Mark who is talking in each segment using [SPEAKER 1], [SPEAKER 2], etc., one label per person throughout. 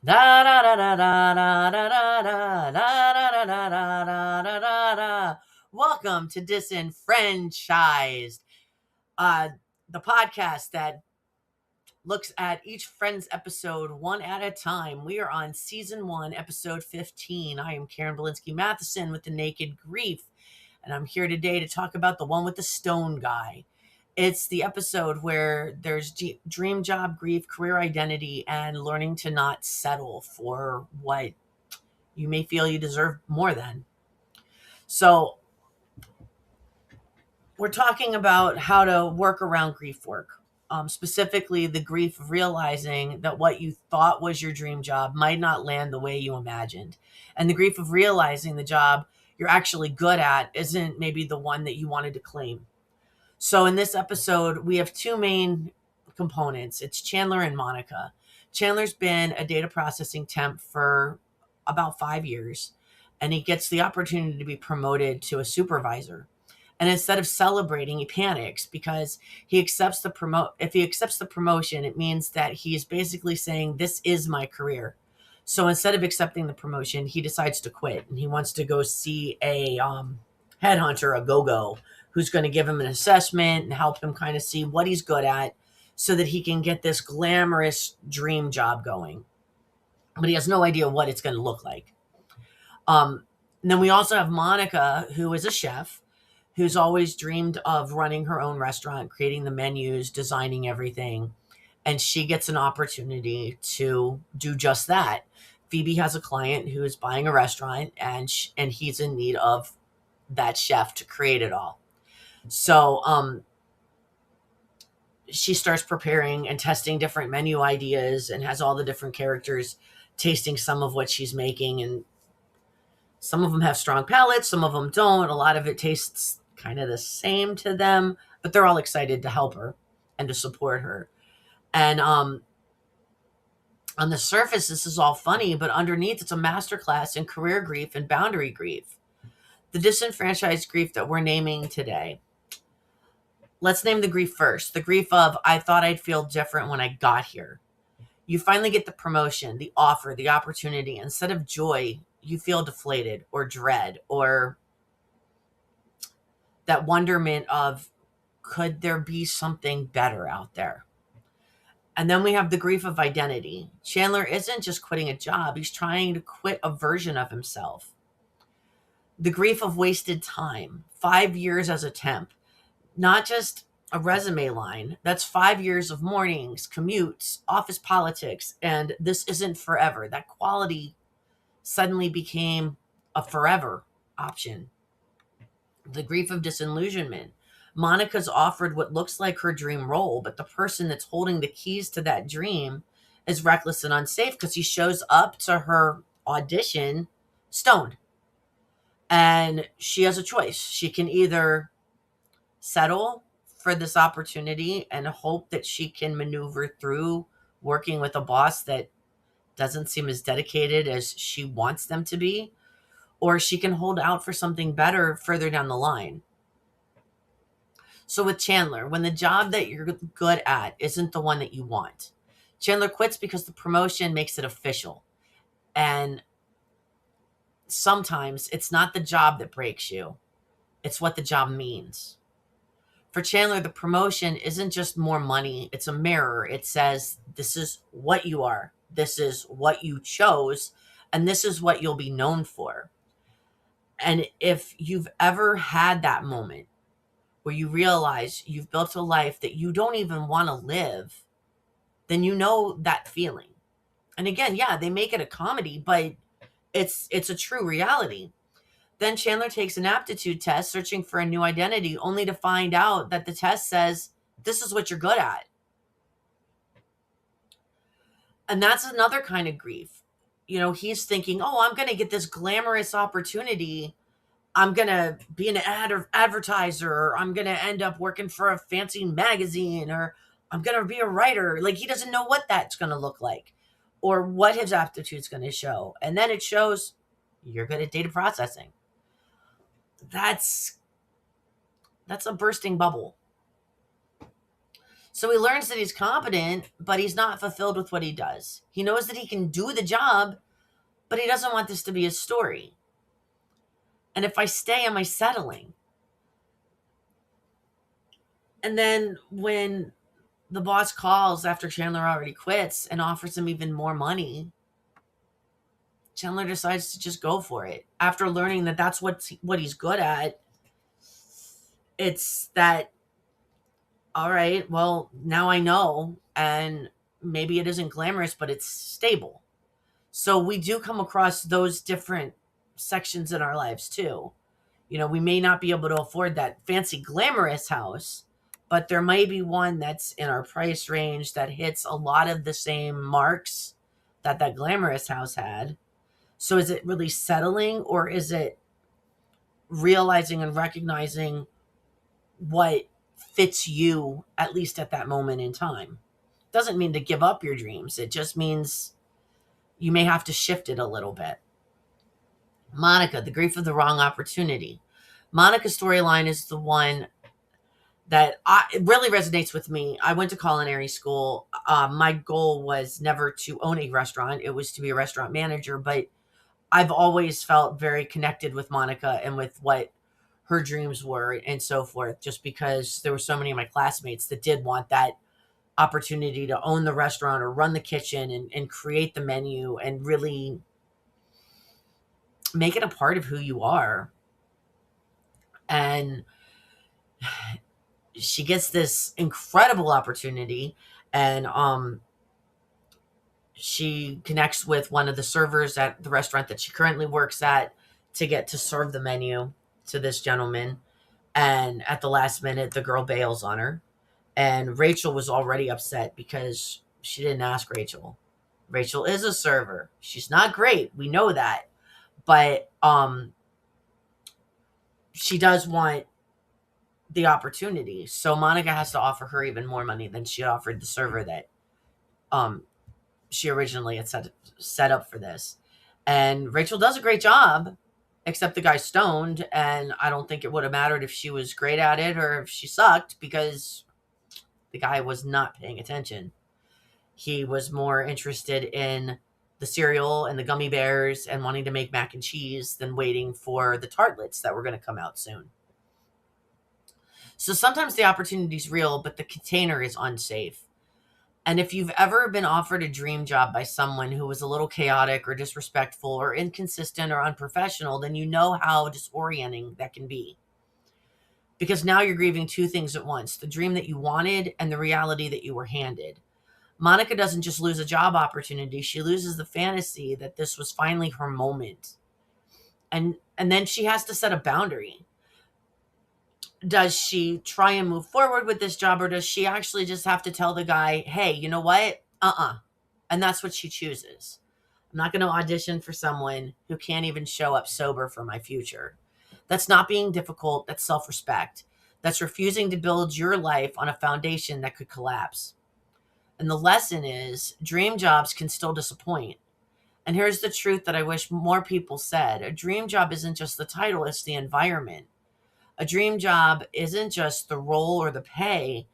[SPEAKER 1] Da da da da da da da da da da da da da da da da. Welcome to Disenfranchised, uh, the podcast that looks at each Friends episode one at a time. We are on season 1, episode 15. I am Karen Bulinski Mathison with the Naked Grief, and I'm here today to talk about the one with the stone guy. It's the episode where there's dream job grief, career identity, and learning to not settle for what you may feel you deserve more than. So, we're talking about how to work around grief work. Specifically, the grief of realizing that what you thought was your dream job might not land the way you imagined. And the grief of realizing the job you're actually good at isn't maybe the one that you wanted to claim. So in this episode, we have two main components. It's Chandler and Monica. Chandler's been a data processing temp for about 5 years, and he gets the opportunity to be promoted to a supervisor. And instead of celebrating, he panics because he accepts the if he accepts the promotion, it means that he's basically saying, "This is my career." So instead of accepting the promotion, he decides to quit, and he wants to go see a headhunter, a go-go, who's going to give him an assessment and help him kind of see what he's good at so that he can get this glamorous dream job going. But he has no idea what it's going to look like. And then we also have Monica, who is a chef, who's always dreamed of running her own restaurant, creating the menus, designing everything. And she gets an opportunity to do just that. Phoebe has a client who is buying a restaurant, and he's in need of that chef to create it all. So she starts preparing and testing different menu ideas and has all the different characters tasting some of what she's making. And some of them have strong palates, some of them don't. A lot of it tastes kind of the same to them, but they're all excited to help her and to support her. And on the surface, this is all funny, but underneath, it's a masterclass in career grief and boundary grief. The disenfranchised grief that we're naming today. Let's name the grief first. The grief of, I thought I'd feel different when I got here. You finally get the promotion, the offer, the opportunity. Instead of joy, you feel deflated or dread or that wonderment of, could there be something better out there? And then we have the grief of identity. Chandler isn't just quitting a job, he's trying to quit a version of himself. The grief of wasted time, 5 years as a temp, not just a resume line. That's 5 years of mornings, commutes, office politics, and this isn't forever. That quality suddenly became a forever option. The grief of disillusionment. Monica's offered what looks like her dream role, but the person that's holding the keys to that dream is reckless and unsafe because he shows up to her audition stoned. And she has a choice. She can either settle for this opportunity and hope that she can maneuver through working with a boss that doesn't seem as dedicated as she wants them to be, or she can hold out for something better further down the line. So with Chandler, when the job that you're good at isn't the one that you want, Chandler quits because the promotion makes it official. And sometimes it's not the job that breaks you, it's what the job means. For Chandler, the promotion isn't just more money, it's a mirror. It says, this is what you are, this is what you chose, and this is what you'll be known for. And if you've ever had that moment where you realize you've built a life that you don't even want to live, then you know that feeling. And again, yeah, they make it a comedy, but it's a true reality. Then Chandler takes an aptitude test searching for a new identity, only to find out that the test says, this is what you're good at. And that's another kind of grief. You know, he's thinking, oh, I'm going to get this glamorous opportunity. I'm going to be an advertiser, or I'm going to end up working for a fancy magazine, or I'm going to be a writer. Like, he doesn't know what that's going to look like or what his aptitude's going to show. And then it shows you're good at data processing. That's a bursting bubble. So he learns that he's competent, but he's not fulfilled with what he does. He knows that he can do the job, but he doesn't want this to be his story. And if I stay, am I settling? And then when the boss calls after Chandler already quits and offers him even more money, Chandler decides to just go for it. After learning that that's what he's good at, it's that, all right, well, now I know, and maybe it isn't glamorous, but it's stable. So we do come across those different sections in our lives too. You know, we may not be able to afford that fancy glamorous house, but there might be one that's in our price range that hits a lot of the same marks that that glamorous house had. So is it really settling, or is it realizing and recognizing what fits you, at least at that moment in time? Doesn't mean to give up your dreams. It just means you may have to shift it a little bit. Monica, the grief of the wrong opportunity. Monica's storyline is the one that it really resonates with me. I went to culinary school. My goal was never to own a restaurant. It was to be a restaurant manager, but I've always felt very connected with Monica and with what her dreams were and so forth, just because there were so many of my classmates that did want that opportunity to own the restaurant or run the kitchen and create the menu and really make it a part of who you are. And she gets this incredible opportunity, and she connects with one of the servers at the restaurant that she currently works at to get to serve the menu to this gentleman. And at the last minute, the girl bails on her. And Rachel was already upset because she didn't ask Rachel. Rachel is a server. She's not great. We know that. But she does want the opportunity. So Monica has to offer her even more money than she offered the server that she originally had set up for this. And Rachel does a great job, except the guy's stoned, and I don't think it would have mattered if she was great at it or if she sucked, because the guy was not paying attention. He was more interested in the cereal and the gummy bears and wanting to make mac and cheese than waiting for the tartlets that were going to come out soon. So sometimes the opportunity is real, but the container is unsafe. And if you've ever been offered a dream job by someone who was a little chaotic or disrespectful or inconsistent or unprofessional, then you know how disorienting that can be. Because now you're grieving two things at once: the dream that you wanted and the reality that you were handed. Monica doesn't just lose a job opportunity, she loses the fantasy that this was finally her moment. And then she has to set a boundary. Does she try and move forward with this job, or does she actually just have to tell the guy, hey, you know what? And that's what she chooses. I'm not going to audition for someone who can't even show up sober for my future. That's not being difficult. That's self-respect. That's refusing to build your life on a foundation that could collapse. And the lesson is, dream jobs can still disappoint. And here's the truth that I wish more people said. A dream job isn't just the title, it's the environment. A dream job isn't just the role or the pay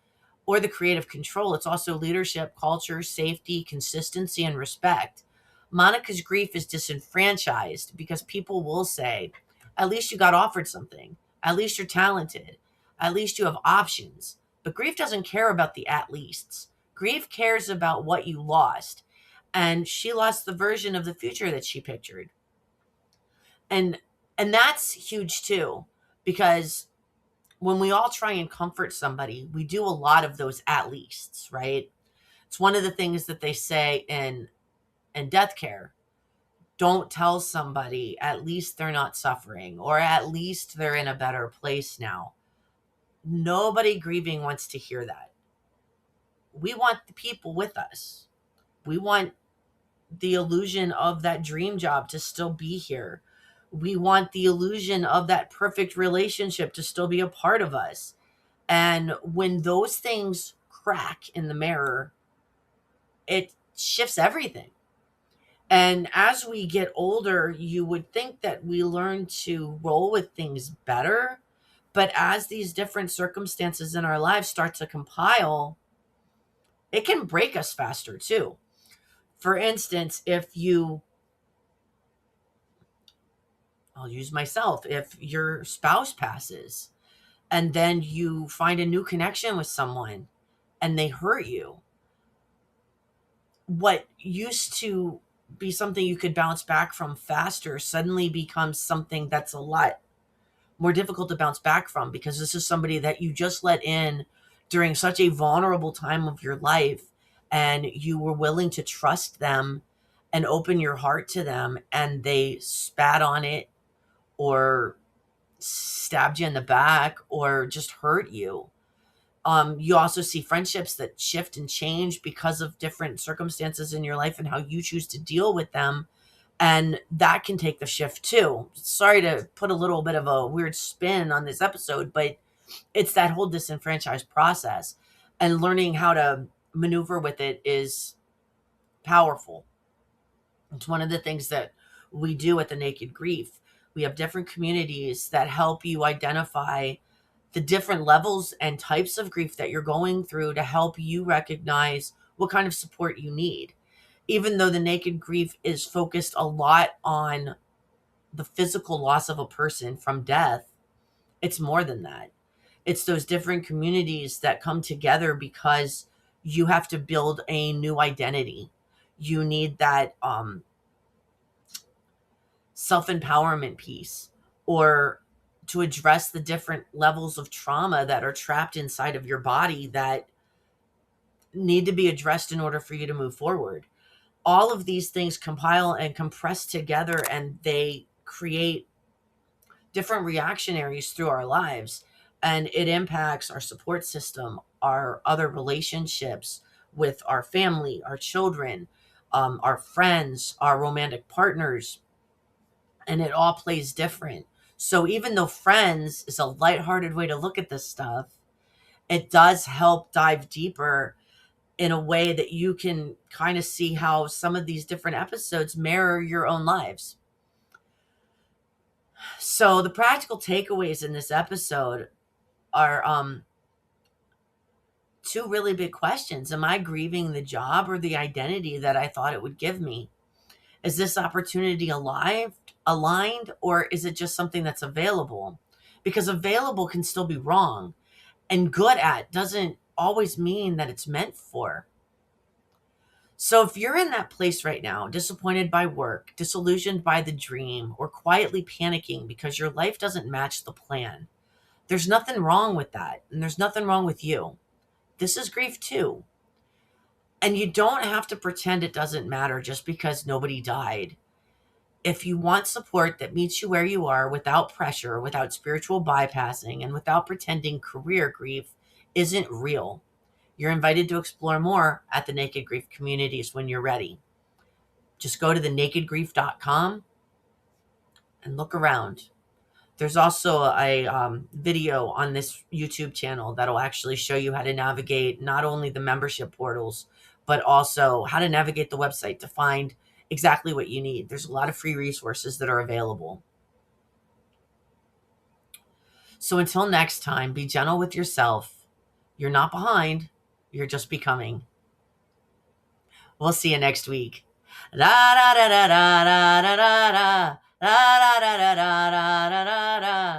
[SPEAKER 1] or the creative control. It's also leadership, culture, safety, consistency, and respect. Monica's grief is disenfranchised because people will say, at least you got offered something. At least you're talented. At least you have options. But grief doesn't care about the at leasts. Grief cares about what you lost. And she lost the version of the future that she pictured. And that's huge too. Because when we all try and comfort somebody, we do a lot of those at leasts, right? It's one of the things that they say in death care. Don't tell somebody at least they're not suffering, or at least they're in a better place now. Nobody grieving wants to hear that. We want the people with us. We want the illusion of that dream job to still be here. We want the illusion of that perfect relationship to still be a part of us. And when those things crack in the mirror, it shifts everything. And as we get older, you would think that we learn to roll with things better. But as these different circumstances in our lives start to compile, it can break us faster too. For instance, if you, I'll use myself, if your spouse passes and then you find a new connection with someone and they hurt you, what used to be something you could bounce back from faster suddenly becomes something that's a lot more difficult to bounce back from, because this is somebody that you just let in during such a vulnerable time of your life, and you were willing to trust them and open your heart to them, and they spat on it or stabbed you in the back or just hurt you. You also see friendships that shift and change because of different circumstances in your life and how you choose to deal with them. And that can take the shift too. Sorry to put a little bit of a weird spin on this episode, but it's that whole disenfranchised process. And learning how to maneuver with it is powerful. It's one of the things that we do at the Naked Grief. We have different communities that help you identify the different levels and types of grief that you're going through to help you recognize what kind of support you need. Even though the Naked Grief is focused a lot on the physical loss of a person from death, it's more than that. It's those different communities that come together because you have to build a new identity. You need that self-empowerment piece, or to address the different levels of trauma that are trapped inside of your body that need to be addressed in order for you to move forward. All of these things compile and compress together, and they create different reactionaries through our lives, and it impacts our support system, our other relationships with our family, our children, our friends, our romantic partners, and it all plays different. So even though Friends is a lighthearted way to look at this stuff, it does help dive deeper in a way that you can kind of see how some of these different episodes mirror your own lives. So the practical takeaways in this episode are two really big questions. Am I grieving the job or the identity that I thought it would give me? Is this opportunity aligned, or is it just something that's available? Because available can still be wrong, and good at doesn't always mean that it's meant for. So if you're in that place right now, disappointed by work, disillusioned by the dream, or quietly panicking because your life doesn't match the plan, there's nothing wrong with that, and there's nothing wrong with you. This is grief too. And you don't have to pretend it doesn't matter just because nobody died. If you want support that meets you where you are, without pressure, without spiritual bypassing, and without pretending career grief isn't real, you're invited to explore more at the Naked Grief communities when you're ready. Just go to thenakedgrief.com and look around. There's also a video on this YouTube channel that'll actually show you how to navigate not only the membership portals, but also how to navigate the website to find exactly what you need. There's a lot of free resources that are available. So until next time, be gentle with yourself. You're not behind, you're just becoming. We'll see you next week. Da da da da da da da da da da da da da da da da.